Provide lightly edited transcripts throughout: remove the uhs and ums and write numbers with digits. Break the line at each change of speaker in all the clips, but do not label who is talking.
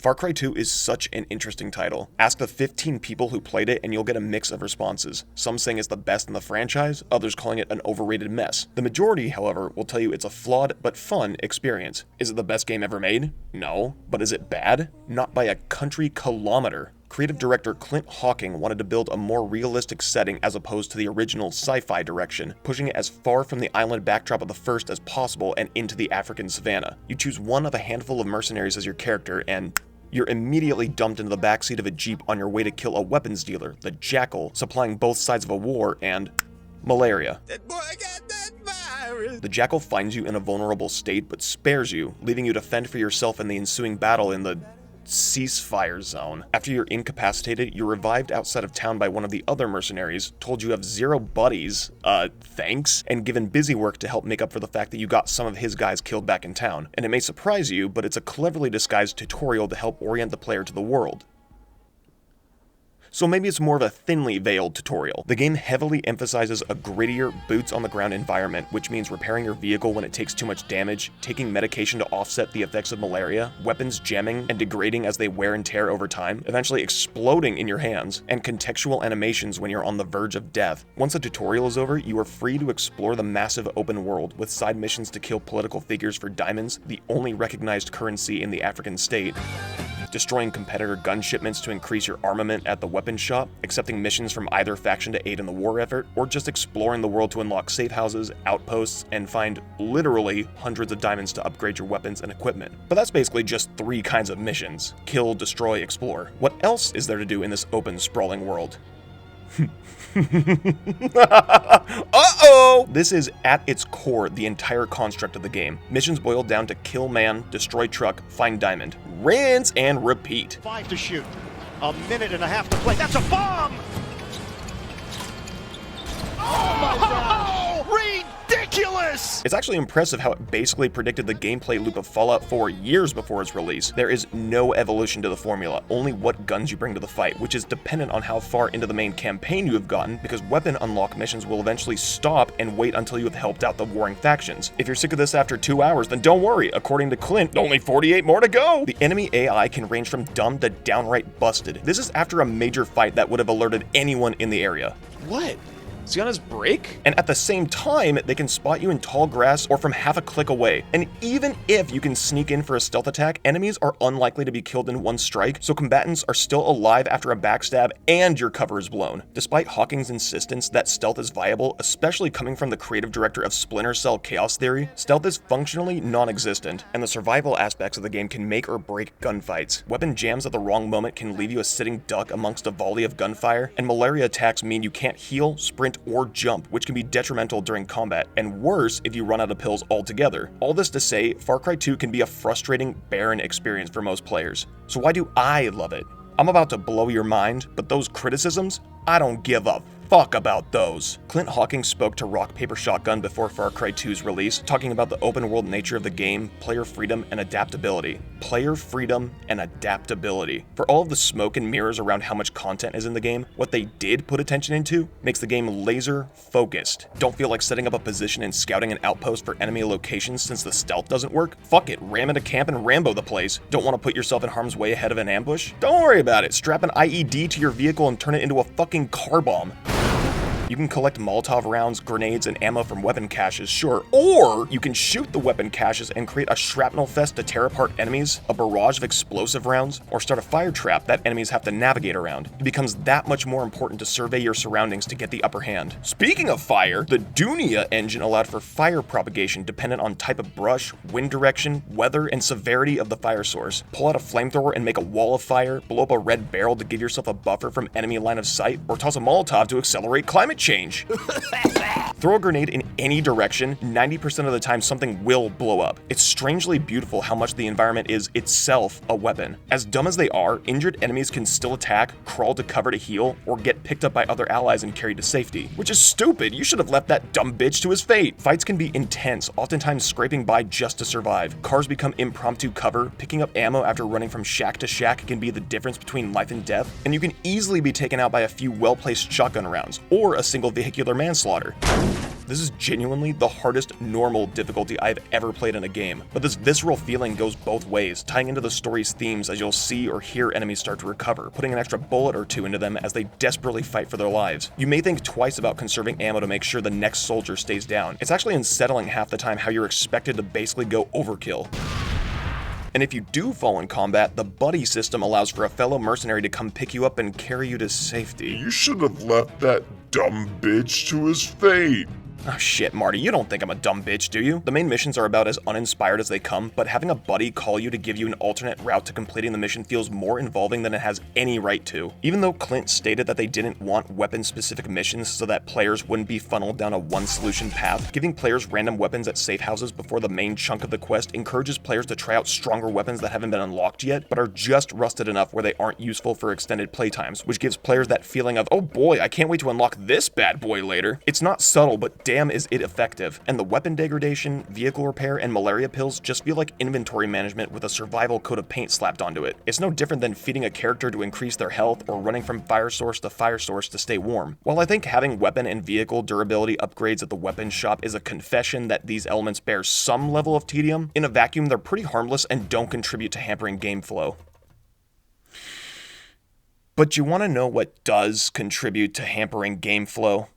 Far Cry 2 is such an interesting title. Ask the 15 people who played it and you'll get a mix of responses. Some saying it's the best in the franchise, others calling it an overrated mess. The majority, however, will tell you it's a flawed but fun experience. Is it the best game ever made? No. But is it bad? Not by a country kilometer. Creative director Clint Hocking wanted to build a more realistic setting as opposed to the original sci-fi direction, pushing it as far from the island backdrop of the first as possible and into the African savannah. You choose one of a handful of mercenaries as your character and you're immediately dumped into the backseat of a jeep on your way to kill a weapons dealer, the Jackal, supplying both sides of a war and malaria.
That boy got that virus.
The Jackal finds you in a vulnerable state but spares you, leaving you to fend for yourself in the ensuing battle in the ceasefire zone. After you're incapacitated, you're revived outside of town by one of the other mercenaries, told you have 0 buddies, thanks, and given busy work to help make up for the fact that you got some of his guys killed back in town. And it may surprise you, but it's a cleverly disguised tutorial to help orient the player to the world. So maybe it's more of a thinly veiled tutorial. The game heavily emphasizes a grittier, boots-on-the-ground environment, which means repairing your vehicle when it takes too much damage, taking medication to offset the effects of malaria, weapons jamming and degrading as they wear and tear over time, eventually exploding in your hands, and contextual animations when you're on the verge of death. Once the tutorial is over, you are free to explore the massive open world, with side missions to kill political figures for diamonds, the only recognized currency in the African state, destroying competitor gun shipments to increase your armament at the weapons shop, accepting missions from either faction to aid in the war effort, or just exploring the world to unlock safe houses, outposts, and find literally hundreds of diamonds to upgrade your weapons and equipment. But that's basically just 3 kinds of missions: kill, destroy, explore. What else is there to do in this open, sprawling world? Uh-oh! This is, at its core, the entire construct of the game. Missions boil down to kill man, destroy truck, find diamond. Rinse and repeat.
5 to shoot. A minute and a half to play. That's a bomb! Oh my gosh! Ridiculous!
It's actually impressive how it basically predicted the gameplay loop of Fallout 4 years before its release. There is no evolution to the formula, only what guns you bring to the fight, which is dependent on how far into the main campaign you have gotten, because weapon unlock missions will eventually stop and wait until you have helped out the warring factions. If you're sick of this after 2 hours, then don't worry. According to Clint, only 48 more to go! The enemy AI can range from dumb to downright busted. This is after a major fight that would have alerted anyone in the area.
What? Is he on his break?
And at the same time, they can spot you in tall grass or from half a click away. And even if you can sneak in for a stealth attack, enemies are unlikely to be killed in one strike, so combatants are still alive after a backstab and your cover is blown. Despite Hocking's insistence that stealth is viable, especially coming from the creative director of Splinter Cell Chaos Theory, stealth is functionally non-existent, and the survival aspects of the game can make or break gunfights. Weapon jams at the wrong moment can leave you a sitting duck amongst a volley of gunfire, and malaria attacks mean you can't heal, sprint, or jump, which can be detrimental during combat, and worse if you run out of pills altogether. All this to say, Far Cry 2 can be a frustrating, barren experience for most players. So why do I love it? I'm about to blow your mind, but those criticisms, I don't give a fuck about those. Clint Hocking spoke to Rock Paper Shotgun before Far Cry 2's release, talking about the open world nature of the game, player freedom, and adaptability. Player freedom and adaptability. For all of the smoke and mirrors around how much content is in the game, what they did put attention into makes the game laser focused. Don't feel like setting up a position and scouting an outpost for enemy locations since the stealth doesn't work? Fuck it, ram into camp and Rambo the place. Don't want to put yourself in harm's way ahead of an ambush? Don't worry about it, strap an IED to your vehicle and turn it into a fucking car bomb. You can collect Molotov rounds, grenades, and ammo from weapon caches, sure, or you can shoot the weapon caches and create a shrapnel fest to tear apart enemies, a barrage of explosive rounds, or start a fire trap that enemies have to navigate around. It becomes that much more important to survey your surroundings to get the upper hand. Speaking of fire, the Dunia engine allowed for fire propagation dependent on type of brush, wind direction, weather, and severity of the fire source. Pull out a flamethrower and make a wall of fire, blow up a red barrel to give yourself a buffer from enemy line of sight, or toss a Molotov to accelerate climate change. Throw a grenade in any direction, 90% of the time something will blow up. It's strangely beautiful how much the environment is itself a weapon. As dumb as they are, injured enemies can still attack, crawl to cover to heal, or get picked up by other allies and carried to safety. Which is stupid, you should have left that dumb bitch to his fate. Fights can be intense, oftentimes scraping by just to survive. Cars become impromptu cover, picking up ammo after running from shack to shack can be the difference between life and death, and you can easily be taken out by a few well-placed shotgun rounds, or a single vehicular manslaughter. This is genuinely the hardest normal difficulty I've ever played in a game, but this visceral feeling goes both ways, tying into the story's themes as you'll see or hear enemies start to recover, putting an extra bullet or two into them as they desperately fight for their lives. You may think twice about conserving ammo to make sure the next soldier stays down. It's actually unsettling half the time how you're expected to basically go overkill. And if you do fall in combat, the buddy system allows for a fellow mercenary to come pick you up and carry you to safety.
You should have left that dumb bitch to his fate.
Oh shit, Marty, you don't think I'm a dumb bitch, do you? The main missions are about as uninspired as they come, but having a buddy call you to give you an alternate route to completing the mission feels more involving than it has any right to. Even though Clint stated that they didn't want weapon-specific missions so that players wouldn't be funneled down a one-solution path, giving players random weapons at safe houses before the main chunk of the quest encourages players to try out stronger weapons that haven't been unlocked yet, but are just rusted enough where they aren't useful for extended playtimes, which gives players that feeling of, oh boy, I can't wait to unlock this bad boy later. It's not subtle, but damn is it effective, and the weapon degradation, vehicle repair, and malaria pills just feel like inventory management with a survival coat of paint slapped onto it. It's no different than feeding a character to increase their health or running from fire source to stay warm. While I think having weapon and vehicle durability upgrades at the weapons shop is a confession that these elements bear some level of tedium, in a vacuum they're pretty harmless and don't contribute to hampering game flow. But you want to know what does contribute to hampering game flow?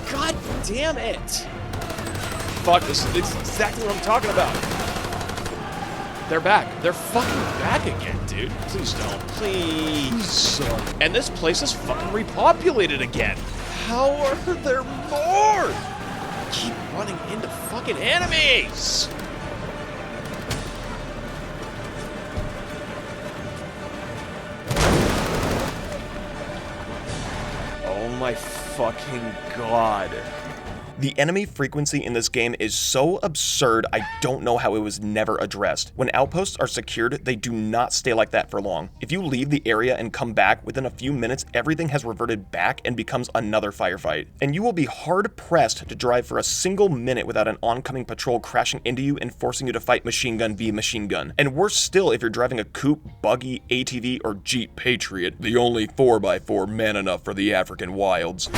God damn it! Fuck, this is exactly what I'm talking about. They're back. They're fucking back again, dude. Please don't. Please. And this place is fucking repopulated again. How are there more? Keep running into fucking enemies! Oh my fucking god.
The enemy frequency in this game is so absurd, I don't know how it was never addressed. When outposts are secured, they do not stay like that for long. If you leave the area and come back, within a few minutes, everything has reverted back and becomes another firefight. And you will be hard-pressed to drive for a single minute without an oncoming patrol crashing into you and forcing you to fight machine gun via machine gun. And worse still if you're driving a coupe, buggy, ATV, or Jeep Patriot, the only 4x4 man enough for the African wilds.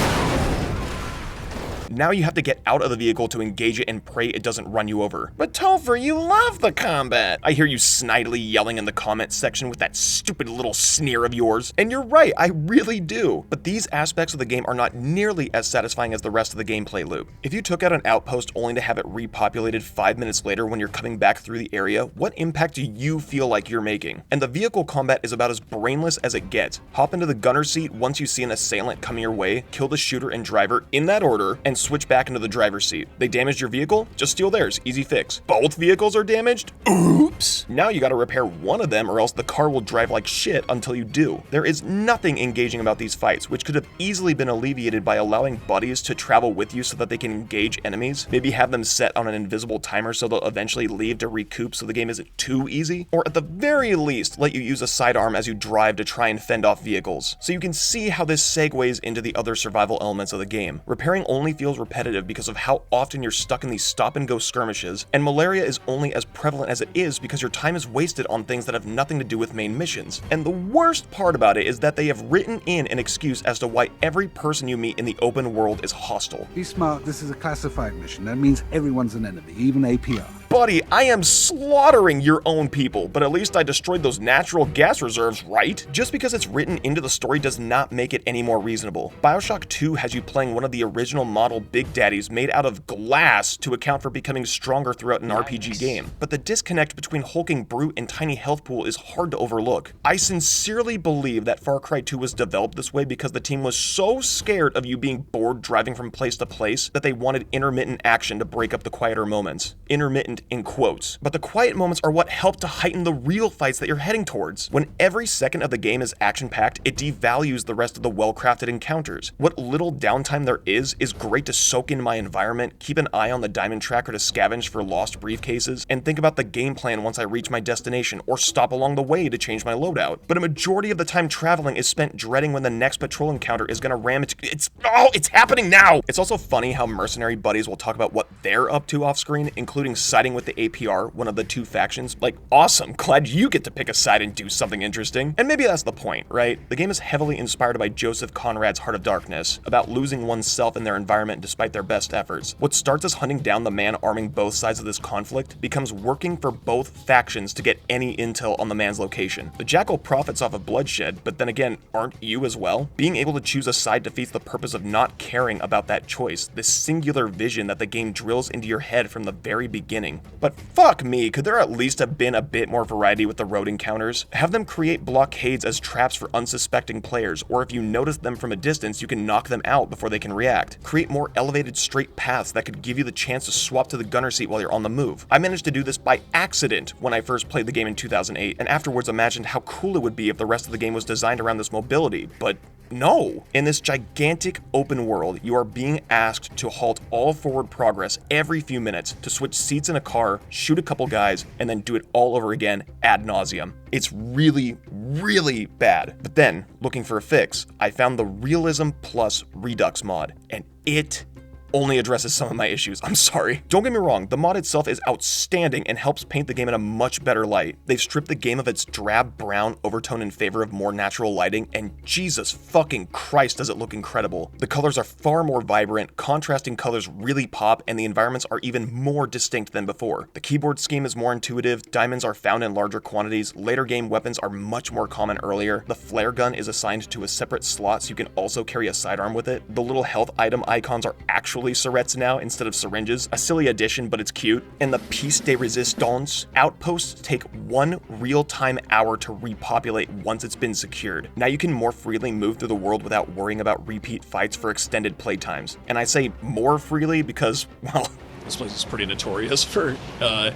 Now you have to get out of the vehicle to engage it and pray it doesn't run you over. But Topher, you love the combat! I hear you snidely yelling in the comments section with that stupid little sneer of yours. And you're right, I really do. But these aspects of the game are not nearly as satisfying as the rest of the gameplay loop. If you took out an outpost only to have it repopulated 5 minutes later when you're coming back through the area, what impact do you feel like you're making? And the vehicle combat is about as brainless as it gets. Hop into the gunner's seat once you see an assailant coming your way, kill the shooter and driver in that order, and switch back into the driver's seat. They damaged your vehicle? Just steal theirs. Easy fix. Both vehicles are damaged? Oops! Now you gotta repair one of them or else the car will drive like shit until you do. There is nothing engaging about these fights, which could have easily been alleviated by allowing buddies to travel with you so that they can engage enemies. Maybe have them set on an invisible timer so they'll eventually leave to recoup so the game isn't too easy. Or at the very least, let you use a sidearm as you drive to try and fend off vehicles. So you can see how this segues into the other survival elements of the game. Repairing only feels repetitive because of how often you're stuck in these stop-and-go skirmishes, and malaria is only as prevalent as it is because your time is wasted on things that have nothing to do with main missions. And the worst part about it is that they have written in an excuse as to why every person you meet in the open world is hostile.
Be smart, this is a classified mission. That means everyone's an enemy, even APR.
Buddy, I am slaughtering your own people, but at least I destroyed those natural gas reserves, right? Just because it's written into the story does not make it any more reasonable. BioShock 2 has you playing one of the original model Big Daddies made out of glass to account for becoming stronger throughout an RPG game. But the disconnect between hulking brute and tiny health pool is hard to overlook. I sincerely believe that Far Cry 2 was developed this way because the team was so scared of you being bored driving from place to place that they wanted intermittent action to break up the quieter moments. Intermittent in quotes. But the quiet moments are what help to heighten the real fights that you're heading towards. When every second of the game is action-packed, it devalues the rest of the well-crafted encounters. What little downtime there is great to soak in my environment, keep an eye on the diamond tracker to scavenge for lost briefcases, and think about the game plan once I reach my destination, or stop along the way to change my loadout. But a majority of the time traveling is spent dreading when the next patrol encounter is gonna ram it. It's happening now! It's also funny how mercenary buddies will talk about what they're up to off-screen, including citing siding with the APR, one of the two factions. Like, awesome, glad you get to pick a side and do something interesting. And maybe that's the point, right? The game is heavily inspired by Joseph Conrad's Heart of Darkness, about losing oneself in their environment despite their best efforts. What starts as hunting down the man arming both sides of this conflict becomes working for both factions to get any intel on the man's location. The Jackal profits off of bloodshed, but then again, aren't you as well? Being able to choose a side defeats the purpose of not caring about that choice, this singular vision that the game drills into your head from the very beginning. But fuck me, could there at least have been a bit more variety with the road encounters? Have them create blockades as traps for unsuspecting players, or if you notice them from a distance, you can knock them out before they can react. Create more elevated straight paths that could give you the chance to swap to the gunner seat while you're on the move. I managed to do this by accident when I first played the game in 2008, and afterwards imagined how cool it would be if the rest of the game was designed around this mobility, but no. In this gigantic open world, you are being asked to halt all forward progress every few minutes, to switch seats in a car, shoot a couple guys, and then do it all over again ad nauseum. It's really, really bad. But then, looking for a fix, I found the Realism Plus Redux mod, and it only addresses some of my issues. I'm sorry. Don't get me wrong, the mod itself is outstanding and helps paint the game in a much better light. They've stripped the game of its drab brown overtone in favor of more natural lighting, and Jesus fucking Christ does it look incredible. The colors are far more vibrant, contrasting colors really pop, and the environments are even more distinct than before. The keyboard scheme is more intuitive, diamonds are found in larger quantities, later game weapons are much more common earlier, the flare gun is assigned to a separate slot so you can also carry a sidearm with it, the little health item icons are actually syrettes now instead of syringes, a silly addition but it's cute, and the piece de resistance, outposts take 1 real-time hour to repopulate once it's been secured. Now you can more freely move through the world without worrying about repeat fights for extended playtimes. And I say more freely because, well,
This place is pretty notorious for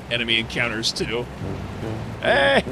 enemy encounters too. Hey!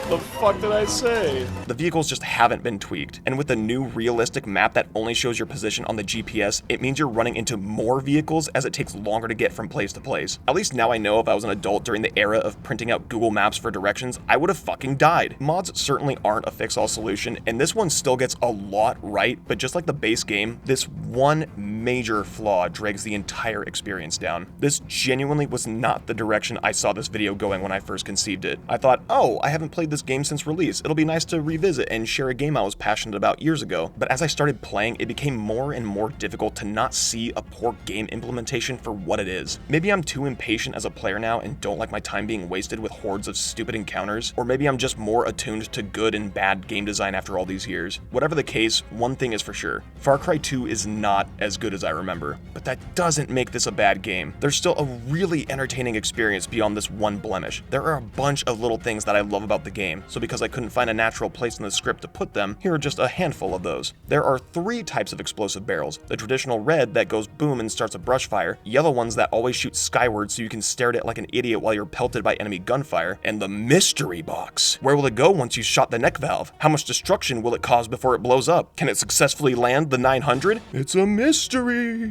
The fuck did I say?
The vehicles just haven't been tweaked, and with the new realistic map that only shows your position on the GPS, it means you're running into more vehicles as it takes longer to get from place to place. At least now I know if I was an adult during the era of printing out Google Maps for directions, I would have fucking died. Mods certainly aren't a fix-all solution, and this one still gets a lot right, but just like the base game, this one major flaw drags the entire experience down. This genuinely was not the direction I saw this video going when I first conceived it. I thought, oh, I haven't played this game since release. It'll be nice to revisit and share a game I was passionate about years ago. But as I started playing, it became more and more difficult to not see a poor game implementation for what it is. Maybe I'm too impatient as a player now and don't like my time being wasted with hordes of stupid encounters, or maybe I'm just more attuned to good and bad game design after all these years. Whatever the case, one thing is for sure. Far Cry 2 is not as good as I remember, but that doesn't make this a bad game. There's still a really entertaining experience beyond this one blemish. There are a bunch of little things that I love about the game, so because I couldn't find a natural place in the script to put them, here are just a handful of those. There are 3 types of explosive barrels: the traditional red that goes boom and starts a brush fire, yellow ones that always shoot skyward so you can stare at it like an idiot while you're pelted by enemy gunfire, and the mystery box. Where will it go once you shot the neck valve? How much destruction will it cause before it blows up? Can it successfully land the 900? It's a mystery.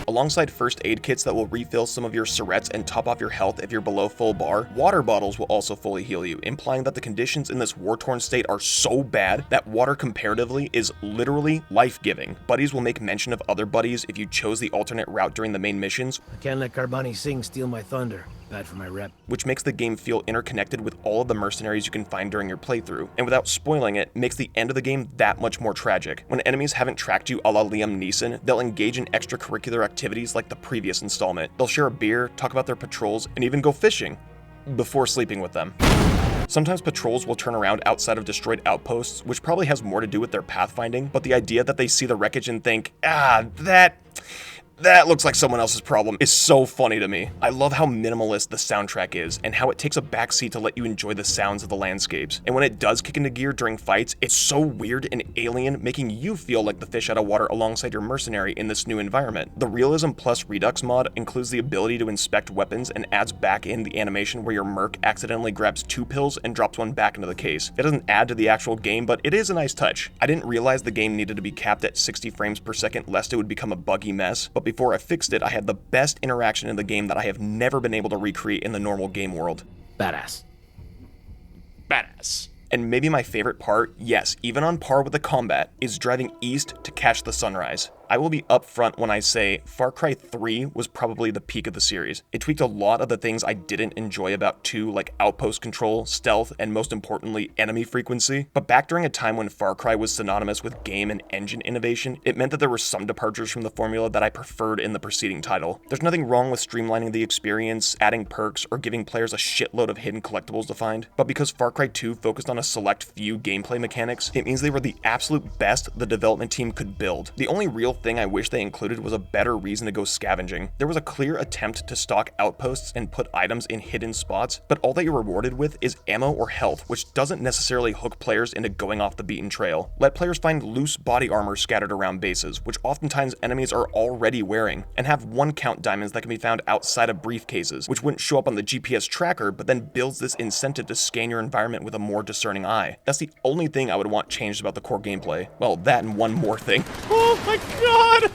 Alongside first aid kits that will refill some of your syrettes and top off your health if you're below full bar, water bottles will also fully heal you, implying that the conditions in this war-torn state are so bad that water comparatively is literally life-giving. Buddies will make mention of other buddies if you chose the alternate route during the main missions.
I can't let Carboni Singh steal my thunder. Bad for my rep.
Which makes the game feel interconnected with all of the mercenaries you can find during your playthrough, and without spoiling it, makes the end of the game that much more tragic. When enemies haven't tracked you a la Liam Neeson, they'll engage in extracurricular activities like the previous installment. They'll share a beer, talk about their patrols, and even go fishing before sleeping with them. Sometimes patrols will turn around outside of destroyed outposts, which probably has more to do with their pathfinding, but the idea that they see the wreckage and think, that looks like someone else's problem is so funny to me. I love how minimalist the soundtrack is, and how it takes a backseat to let you enjoy the sounds of the landscapes. And when it does kick into gear during fights, it's so weird and alien, making you feel like the fish out of water alongside your mercenary in this new environment. The Realism Plus Redux mod includes the ability to inspect weapons and adds back in the animation where your merc accidentally grabs 2 pills and drops one back into the case. It doesn't add to the actual game, but it is a nice touch. I didn't realize the game needed to be capped at 60 frames per second lest it would become a buggy mess, but before I fixed it, I had the best interaction in the game that I have never been able to recreate in the normal game world.
Badass.
Badass.
And maybe my favorite part, yes, even on par with the combat, is driving east to catch the sunrise. I will be upfront when I say Far Cry 3 was probably the peak of the series. It tweaked a lot of the things I didn't enjoy about 2, like outpost control, stealth, and most importantly, enemy frequency. But back during a time when Far Cry was synonymous with game and engine innovation, it meant that there were some departures from the formula that I preferred in the preceding title. There's nothing wrong with streamlining the experience, adding perks, or giving players a shitload of hidden collectibles to find, but because Far Cry 2 focused on a select few gameplay mechanics, it means they were the absolute best the development team could build. The only real thing I wish they included was a better reason to go scavenging. There was a clear attempt to stock outposts and put items in hidden spots, but all that you're rewarded with is ammo or health, which doesn't necessarily hook players into going off the beaten trail. Let players find loose body armor scattered around bases, which oftentimes enemies are already wearing, and have one-count diamonds that can be found outside of briefcases, which wouldn't show up on the GPS tracker, but then builds this incentive to scan your environment with a more discerning eye. That's the only thing I would want changed about the core gameplay. Well, that and one more thing.
Oh my god!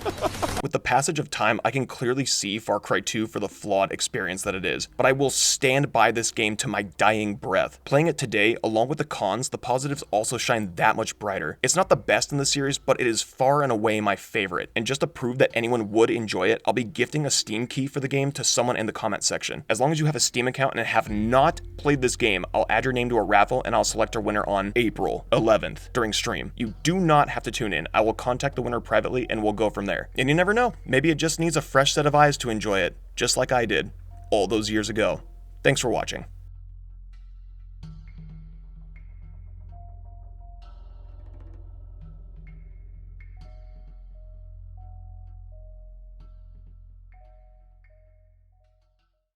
With the passage of time, I can clearly see Far Cry 2 for the flawed experience that it is, but I will stand by this game to my dying breath. Playing it today, along with the cons, the positives also shine that much brighter. It's not the best in the series, but it is far and away my favorite, and just to prove that anyone would enjoy it, I'll be gifting a Steam key for the game to someone in the comment section. As long as you have a Steam account and have not played this game, I'll add your name to a raffle and I'll select a winner on April 11th during stream. You do not have to tune in. I will contact the winner privately and we'll go from there. And you never know, maybe it just needs a fresh set of eyes to enjoy it, just like I did all those years ago. Thanks for watching.